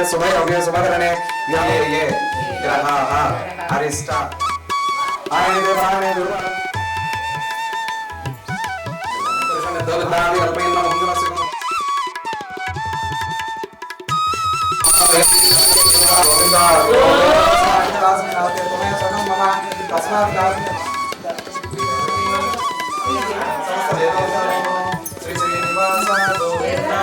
शुभयोगे शुभकरणे ये ग्रहाः अरिष्ट आने देवाने दुर्वा दर्शन दलदावि अल्पैन नमः गोविंदा तुम्हें सगम मम तस्मात् श्री श्रीनिवास गोविंदा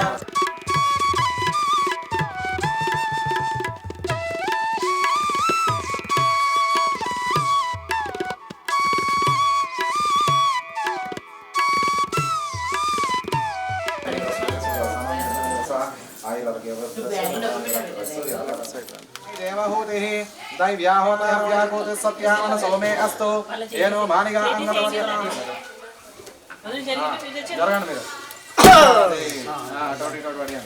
देवहूतिः दैव्याहोतः व्याहूतिः सत्यामन सोमे अस्तु येनो मानिगा अंगतवत्यनाम जरगंడి మీరు टोटी बढ़िया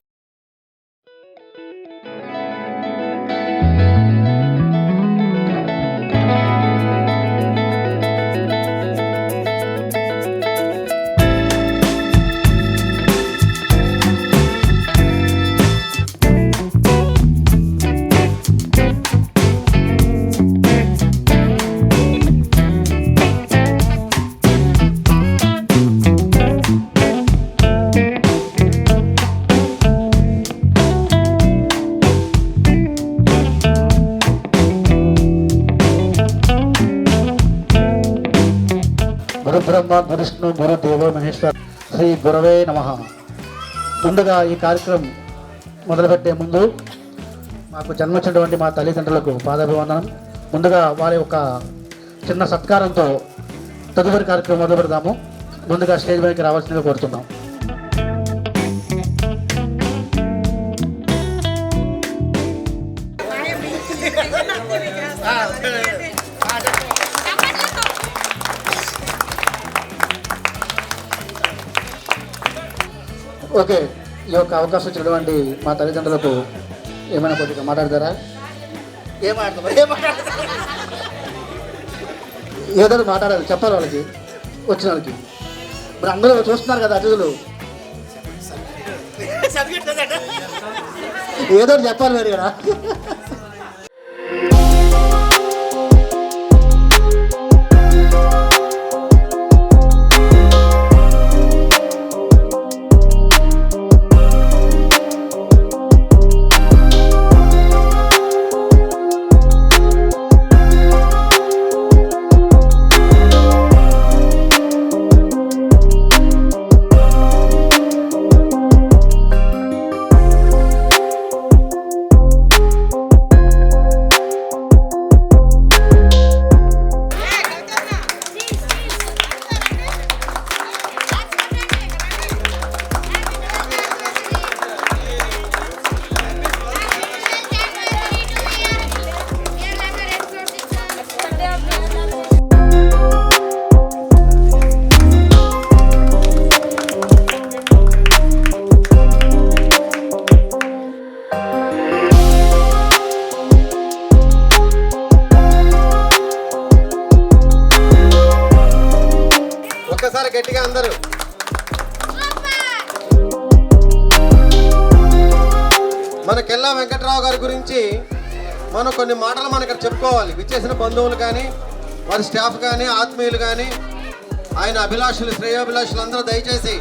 గురుబ్రహ్మ గురుష్ణు గురుదేవో మహేశ్వర శ్రీ గురవే నమః. ముందుగా ఈ కార్యక్రమం మొదలుపెట్టే ముందు మాకు జన్మించినటువంటి మా తల్లిదండ్రులకు పాదాభివందనం. ముందుగా వారి యొక్క చిన్న సత్కారంతో తదుపరి కార్యక్రమం మొదలు పెడదాము. ముందుగా స్టేజ్ పైకి రావాల్సిందిగా కోరుతున్నాం. ఓకే, ఈ యొక్క అవకాశం ఇచ్చినటువంటి మా తల్లిదండ్రులకు ఏమైనా కొద్దిగా మాట్లాడతారా? ఏదో మాట్లాడాలి, చెప్పాలి వాళ్ళకి, వచ్చిన వాళ్ళకి. ఇప్పుడు అందరూ చూస్తున్నారు కదా అతిథులు, ఏదో చెప్పాలి మీరు కదా. ఒక్కసారి గట్టిగా అందరూ మన కెల్లా వెంకట్రావు గారి గురించి మనం కొన్ని మాటలు మనం ఇక్కడ చెప్పుకోవాలి. విచ్చేసిన బంధువులు కానీ, వారి స్టాఫ్ కానీ, ఆత్మీయులు కానీ, ఆయన అభిలాషులు, శ్రేయోభిలాషులు అందరూ దయచేసి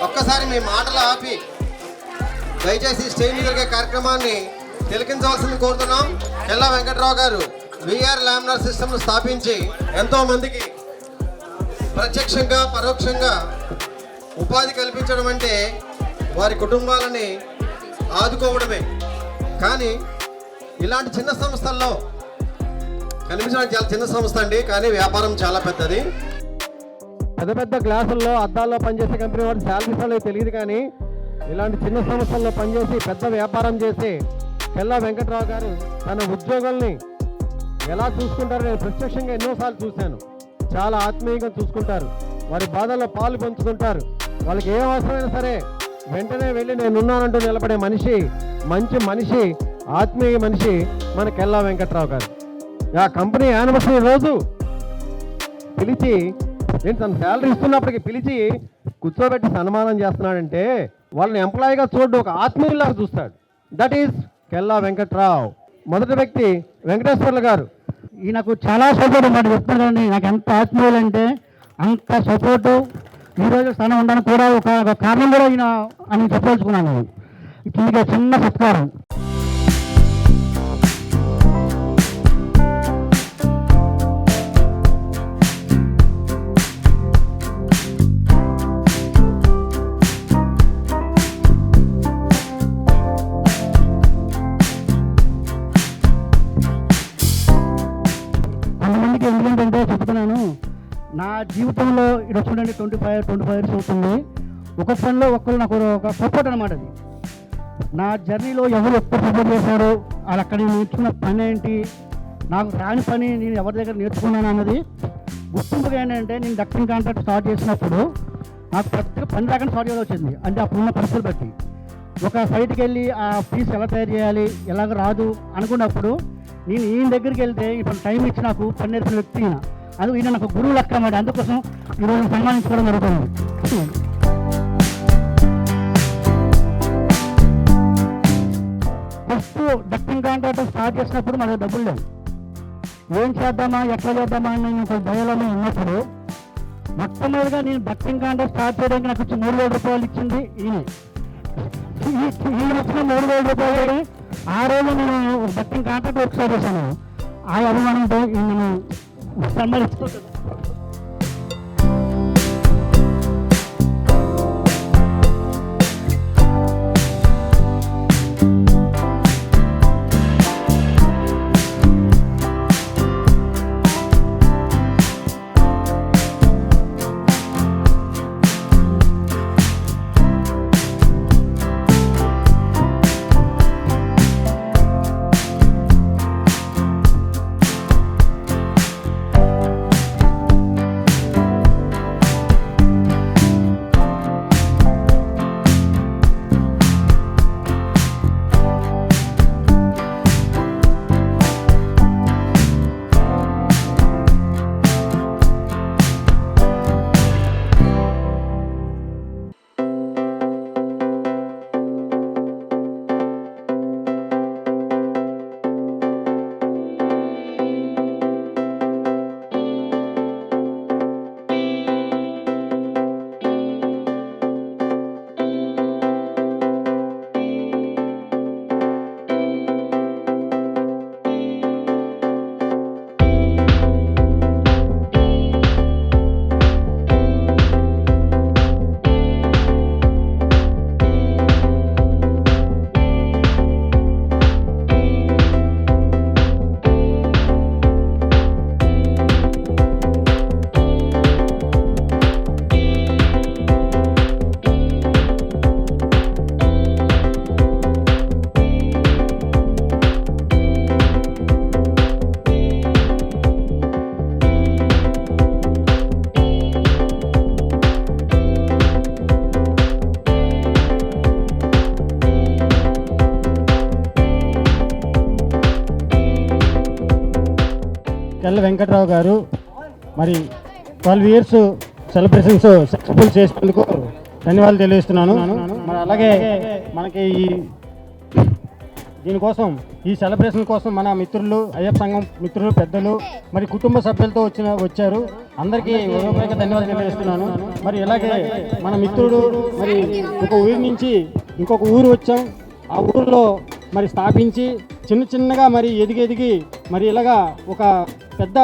ఒక్కసారి మీ మాటలు ఆపి దయచేసి స్టేజ్ మీద జరిగే కార్యక్రమాన్ని తిలకించవలసింది కోరుతున్నాం. కెల్లా వెంకట్రావు గారు విఆర్ లామినార్ సిస్టమ్ను స్థాపించి ఎంతోమందికి ప్రత్యక్షంగా పరోక్షంగా ఉపాధి కల్పించడం అంటే వారి కుటుంబాలని ఆదుకోవడమే. కానీ ఇలాంటి చిన్న సంస్థల్లో కనిపించడానికి చాలా చిన్న సంస్థ అండి, కానీ వ్యాపారం చాలా పెద్దది. పెద్ద పెద్ద గ్లాసుల్లో అద్దాల్లో పనిచేసే కంపెనీ వాటి శాలరీస్ అనేది తెలియదు, కానీ ఇలాంటి చిన్న సంస్థల్లో పనిచేసి పెద్ద వ్యాపారం చేసి కెల్లా వెంకట్రావు గారు తన ఉద్యోగుల్ని ఎలా చూసుకుంటారో నేను ప్రత్యక్షంగా ఎన్నోసార్లు చూశాను. చాలా ఆత్మీయంగా చూసుకుంటారు, వారి బాధల్లో పాలు పంచుకుంటారు. వాళ్ళకి ఏ అవసరమైనా సరే వెంటనే వెళ్ళి నేనున్నానంటూ నిలబడే మనిషి, మంచి మనిషి, ఆత్మీయ మనిషి మన కెల్లా వెంకట్రావు గారు. ఆ కంపెనీ యానివర్సరీ రోజు పిలిచి, నేను తన శాలరీ ఇస్తున్నప్పటికీ పిలిచి కూర్చోబెట్టి సన్మానం చేస్తున్నాడంటే వాళ్ళని ఎంప్లాయీగా చూడ్డు, ఒక ఆత్మీయులాగా చూస్తాడు. That is Kella Venkatrao. మొదటి వ్యక్తి వెంకటేశ్వర్లు గారు. ఈయనకు చాలా సపోర్ట్ మాట చెప్తున్నారండి. నాకు ఎంత ఆత్మీయులంటే అంత సపోర్టు. ఈరోజు స్థానం ఉండడానికి కూడా ఒక కారణం కూడా ఈయన అని చెప్పదలుచుకున్నాను. కిందికి చిన్న సత్కారం. కొంతమందికి ఎందుకంటే చెప్తున్నాను, నా జీవితంలో ఇక్కడ చూడండి 25 ఇయర్స్ అవుతుంది. ఒక పనిలో ఒక్కరు నాకు ఒక సపోర్ట్ అనమాట. అది నా జర్నీలో ఎవరు ఎక్కువ సపోర్ట్ చేశారో వాళ్ళు అక్కడ నేర్చుకున్న పని ఏంటి, నాకు రాని పని నేను ఎవరి దగ్గర నేర్చుకున్నాను అన్నది గుర్తింపుగా ఏంటంటే, నేను డక్టింగ్ కాంట్రాక్ట్ స్టార్ట్ చేసినప్పుడు నాకు పెద్దగా పని రాకుండా స్టార్ట్ చేయాల్సి వచ్చింది. అంటే అప్పుడున్న పరిస్థితులు బట్టి ఒక సైట్కి వెళ్ళి ఆ పీస్ ఎలా తయారు చేయాలి, ఎలాగ రాదు అనుకున్నప్పుడు నేను ఈయన దగ్గరికి వెళ్తే ఇప్పుడు టైం ఇచ్చి నాకు పని నేర్పిన వ్యక్తి ఈయన. అది ఈయన నాకు గురువు లెక్క అన్నమాట. అందుకోసం ఈరోజు సన్మానించుకోవడం జరుగుతుంది. ఫస్ట్ డక్టింగ్ కాంట్రాక్ట్ స్టార్ట్ చేసినప్పుడు మనకు డబ్బులు లేవు. ఏం చేద్దామా ఎట్లా చేద్దామా అని నేను కొంచెం భయంలో ఉన్నప్పుడు మొట్టమొదటిగా నేను డక్టింగ్ కాంట్రాక్ట్ స్టార్ట్ చేయడానికి నాకు వచ్చి 3,000 రూపాయలు ఇచ్చింది ఈయన. ఈయన వచ్చిన 3,000 రూపాయలు ఆ రోజు నేను డక్టింగ్ కాంట్రాక్ట్ వర్క్ స్టార్ట్ చేశాను. ఆ అభిమానంతో నేను సన్మానించుకుంటాను. కెల్ల వెంకట్రావు గారు మరి 12 ఇయర్స్ సెలబ్రేషన్స్ సక్సెస్ఫుల్ చేసినందుకు ధన్యవాదాలు తెలియజేస్తున్నాను. మరి అలాగే మనకి దీనికోసం ఈ సెలబ్రేషన్ కోసం మన మిత్రులు, అయ్యప్ప సంఘం మిత్రులు, పెద్దలు, మరి కుటుంబ సభ్యులతో వచ్చారు. అందరికీ హృదయపూర్వక ధన్యవాదాలు తెలియజేస్తున్నాను. మరి ఇలాగే మన మిత్రుడు మరి ఒక ఊరి నుంచి ఇంకొక ఊరు వచ్చాం. ఆ ఊరిలో మరి స్థాపించి చిన్నగా మరి ఎదిగి మరి ఇలాగా ఒక పెద్ద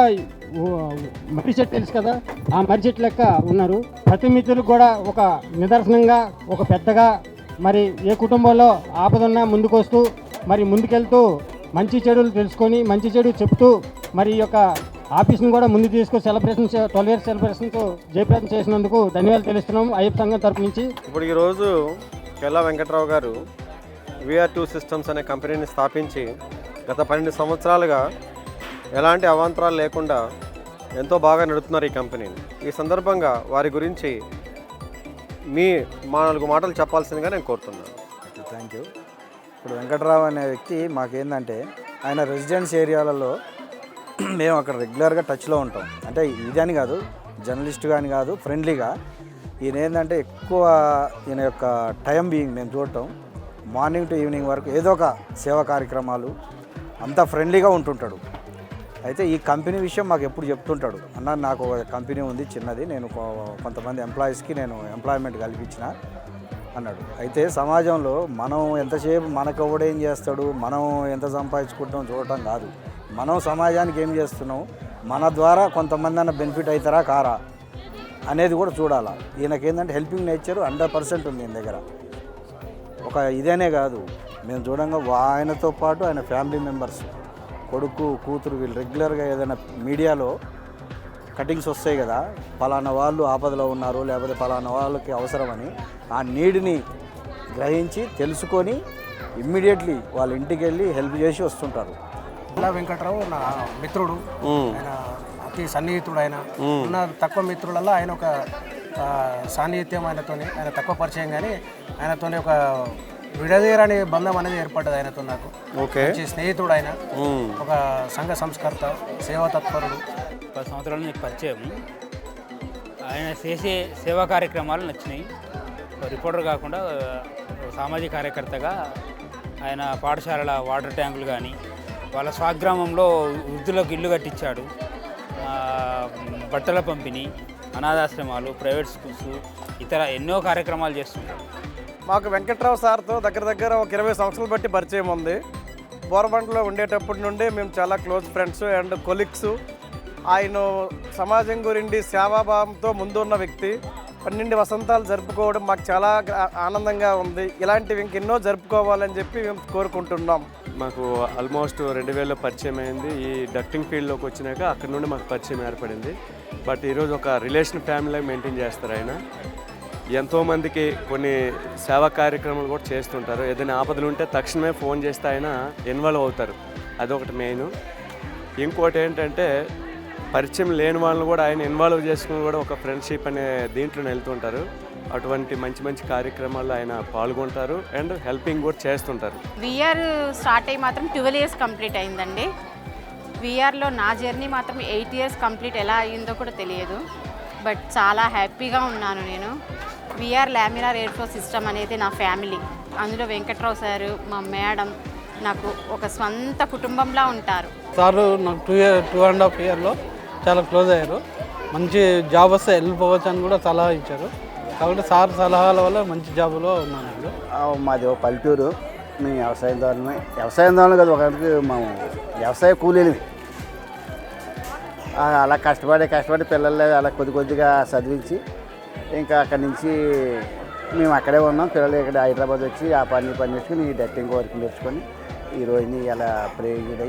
మర్రి చెట్టు తెలుసు కదా, ఆ మర్రి చెట్టు లెక్క ఉన్నారు. ప్రతి మిత్రులకు కూడా ఒక నిదర్శనంగా, ఒక పెద్దగా మరి ఏ కుటుంబంలో ఆపదన్నా ముందుకు వస్తూ మరి ముందుకెళ్తూ మంచి చెడులు తెలుసుకొని మంచి చెడు చెప్తూ మరి ఈ యొక్క ఆఫీస్ని కూడా ముందు తీసుకొని సెలబ్రేషన్స్ 12 ఇయర్స్ సెలబ్రేషన్స్ జయప్రదం చేసినందుకు ధన్యవాదాలు తెలుస్తున్నాము అయ్యప్ప సంఘం తరపు నుంచి. ఇప్పుడు ఈరోజు కెల్లా వెంకట్రావు గారు VR2 సిస్టమ్స్ అనే కంపెనీని స్థాపించి గత 12 సంవత్సరాలుగా ఎలాంటి అవాంతరాలు లేకుండా ఎంతో బాగా నడుపుతున్నారు ఈ కంపెనీని. ఈ సందర్భంగా వారి గురించి మా 4 మాటలు చెప్పాల్సిందిగా నేను కోరుతున్నాను. Thank you. ఇప్పుడు వెంకట్రావు అనే వ్యక్తి మాకేందంటే ఆయన రెసిడెన్స్ ఏరియాలలో మేము అక్కడ రెగ్యులర్గా టచ్లో ఉంటాం. అంటే ఇది అని కాదు, జర్నలిస్ట్ కానీ కాదు, ఫ్రెండ్లీగా. ఈయన ఏంటంటే ఎక్కువ ఈయన యొక్క టైం బీయింగ్ మేము చూడటం మార్నింగ్ టు ఈవినింగ్ వరకు ఏదో ఒక సేవా కార్యక్రమాలు అంతా ఫ్రెండ్లీగా ఉంటుంటాడు. అయితే ఈ కంపెనీ విషయం మాకు ఎప్పుడు చెప్తుంటాడు, అన్న నాకు ఒక కంపెనీ ఉంది చిన్నది, నేను కొంతమంది ఎంప్లాయీస్కి నేను ఎంప్లాయ్మెంట్ కల్పించిన అన్నాడు. అయితే సమాజంలో మనం ఎంతసేపు మనకు ఎవడేం చేస్తాడు, మనం ఎంత సంపాదించుకుంటాం చూడటం కాదు, మనం సమాజానికి ఏం చేస్తున్నాం, మన ద్వారా కొంతమంది అన్న బెనిఫిట్ అవుతారా కారా అనేది కూడా చూడాలా. ఈయనకేంటంటే హెల్పింగ్ నేచర్ 100% ఉంది ఈయన దగ్గర. ఒక ఇదేనే కాదు, మేము చూడంగా ఆయనతో పాటు ఆయన ఫ్యామిలీ మెంబర్స్, కొడుకు కూతురు, వీళ్ళు రెగ్యులర్గా ఏదైనా మీడియాలో కటింగ్స్ వస్తాయి కదా, పలానా వాళ్ళు ఆపదలో ఉన్నారు లేకపోతే పలానా వాళ్ళకి అవసరమని, ఆ నీడ్ని గ్రహించి తెలుసుకొని ఇమ్మీడియట్లీ వాళ్ళ ఇంటికి వెళ్ళి హెల్ప్ చేసి వస్తుంటారు. ఇలా వెంకట్రావు నా మిత్రుడు, ఆయన అతి సన్నిహితుడు. ఆయన ఉన్న తక్కువ మిత్రులలో ఆయన ఒక సాన్నిహిత్యం ఆయన తక్కువ పరిచయం, కానీ ఆయనతోనే ఒక విడదీయరాని బంధం అనేది ఏర్పడ్డది ఆయనతో నాకు. మంచి స్నేహితుడు ఆయన, ఒక సంఘ సంస్కర్త, సేవా తత్పరుడు. 10 సంవత్సరాల నుంచి పరిచయం. ఆయన చేసే సేవా కార్యక్రమాలు నచ్చినాయి. రిపోర్టర్ కాకుండా సామాజిక కార్యకర్తగా ఆయన పాఠశాలల వాటర్ ట్యాంకులు కానీ, వాళ్ళ స్వగ్రామంలో వృద్ధులకు ఇల్లు కట్టించాడు, బట్టల పంపిణీ, అనాథాశ్రమాలు, ప్రైవేట్ స్కూల్స్, ఇతర ఎన్నో కార్యక్రమాలు చేస్తుంటారు. మాకు వెంకట్రావు సార్తో దగ్గర ఒక 20 సంవత్సరాలు బట్టి పరిచయం ఉంది. బోరబంటలో ఉండేటప్పటి నుండి మేము చాలా క్లోజ్ ఫ్రెండ్స్ అండ్ కొలీగ్స్. ఆయన సమాజం గురించి సేవాభావంతో ముందున్న వ్యక్తి. 12 వసంతాలు జరుపుకోవడం మాకు చాలా ఆనందంగా ఉంది. ఇలాంటివి ఇంకెన్నో జరుపుకోవాలని చెప్పి మేము కోరుకుంటున్నాం. మాకు ఆల్మోస్ట్ 2000లో పరిచయం అయింది. ఈ డక్టింగ్ ఫీల్డ్లోకి వచ్చినాక అక్కడ నుండి మాకు పరిచయం ఏర్పడింది. బట్ ఈరోజు ఒక రిలేషన్ ఫ్యామిలీ మెయింటైన్ చేస్తారు ఆయన. ఎంతోమందికి కొన్ని సేవా కార్యక్రమాలు కూడా చేస్తుంటారు. ఏదైనా ఆపదలు ఉంటే తక్షణమే ఫోన్ చేస్తే ఆయన ఇన్వాల్వ్ అవుతారు, అదొకటి మెయిన్. ఇంకోటి ఏంటంటే పరిచయం లేని వాళ్ళని కూడా ఆయన ఇన్వాల్వ్ చేసుకుని కూడా ఒక ఫ్రెండ్షిప్ అనే దీంట్లో వెళ్తుంటారు. అటువంటి మంచి మంచి కార్యక్రమాల్లో ఆయన పాల్గొంటారు అండ్ హెల్పింగ్ కూడా చేస్తుంటారు. విఆర్ స్టార్ట్ అయ్యి మాత్రం 12 years కంప్లీట్ అయిందండి. విఆర్లో నా జర్నీ మాత్రం 8 years కంప్లీట్ ఎలా అయ్యిందో కూడా తెలియదు. బట్ చాలా హ్యాపీగా ఉన్నాను నేను. VR laminar air flow system అనేది నా ఫ్యామిలీ. అందులో వెంకట్రావు సారు, మా మేడం నాకు ఒక స్వంత కుటుంబంలా ఉంటారు. సారు నాకు 2.5 yearలో చాలా క్లోజ్ అయ్యారు. మంచి జాబ్ వస్తే వెళ్ళిపోవచ్చు అని కూడా సలహా ఇచ్చారు. కాబట్టి సార్ సలహాల వల్ల మంచి జాబ్లో ఉన్నాను. మాది ఒక పల్లెటూరు, మేము వ్యవసాయం ద్వారా కదా, ఒకరికి మేము వ్యవసాయ కూలీలు. అలా కష్టపడి పిల్లల్ని అలా కొద్దిగా చదివించి ఇంకా అక్కడి నుంచి మేము అక్కడే ఉన్నాం. పిల్లలు ఇక్కడ హైదరాబాద్ వచ్చి ఆ పని నేర్చుకుని ఈ డక్టింగ్ వర్క్ నేర్చుకొని ఈ రోజుని ఇలా ప్రేరిత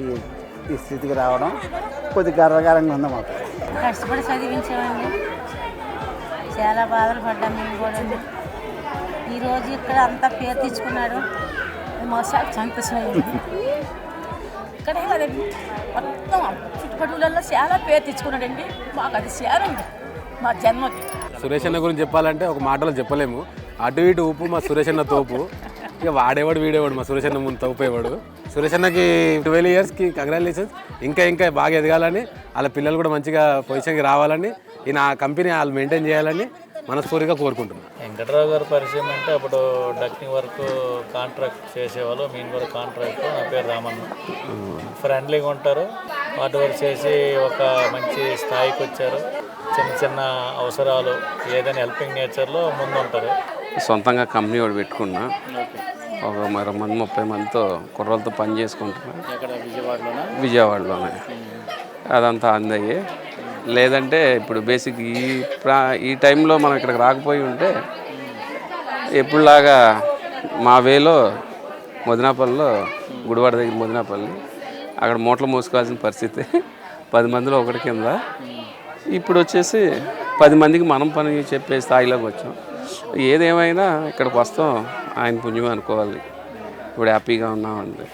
ఈ స్థితికి రావడం కొద్దిగా గర్వకారంగా ఉంది మాకు. కష్టపడి చదివించామండి, చాలా బాధలు పడ్డాం మేము కూడా. ఈరోజు ఇక్కడ అంతా పేరు తెచ్చుకున్నాడు, చాలా సంతోషమైంది. ఇక్కడే కదండి మొత్తం చుట్టుపక్కలలో చాలా పేరు తెచ్చుకున్నాడండి. మాకు అది శారం మా జన్మకి. సురేష్ అన్న గురించి చెప్పాలంటే ఒక మాటలో చెప్పలేము. అటు ఇటు ఊపు మా సురేష్ అన్న తోపు. ఇక వాడేవాడు వీడేవాడు మా సురేష్ అన్న ముందు తోపేవాడు. సురేష్ అన్నకి 12 yearsకి కంగ్రాచులేషన్స్. ఇంకా బాగా ఎదగాలని, వాళ్ళ పిల్లలు కూడా మంచిగా పొజిషన్కి రావాలని, ఈయన కంపెనీ వాళ్ళు మెయింటైన్ చేయాలని మనస్ఫూర్తిగా కోరుకుంటున్నాను. వెంకట్రావు గారి పరిచయం అంటే అప్పుడు డక్టింగ్ వర్క్ కాంట్రాక్ట్ చేసేవాళ్ళు, మీన్ వర్క్ కాంట్రాక్ట్. నా పేరు రామన్న. ఫ్రెండ్లీగా ఉంటారు, వాటి వర్క్ చేసి ఒక మంచి స్థాయికి వచ్చారు. చిన్న అవసరాలు ఏదైనా హెల్పింగ్ నేచర్లో ముందుంటారు. సొంతంగా కంపెనీ వాడు పెట్టుకున్నా, ఒక 30 మందితో కుర్రలతో పని చేసుకుంటున్నాను. విజయవాడలోనే. అదంతా అందయ్యి. లేదంటే ఇప్పుడు బేసిక్ ఈ టైంలో మనం ఇక్కడికి రాకపోయి ఉంటే ఎప్పుడులాగా మా వేలో మదనాపల్లిలో, గుడివాడ దగ్గర మదనాపల్లి, అక్కడ మూటలు మోసుకోవాల్సిన పరిస్థితి. 10 మందిలో ఒకటి కింద. ఇప్పుడు వచ్చేసి 10 మందికి మనం పని చెప్పే స్థాయిలోకి వచ్చాం. ఏదేమైనా ఇక్కడికి వస్తాం ఆయన పుణ్యం అనుకోవాలి. ఇప్పుడు హ్యాపీగా ఉన్నామండి.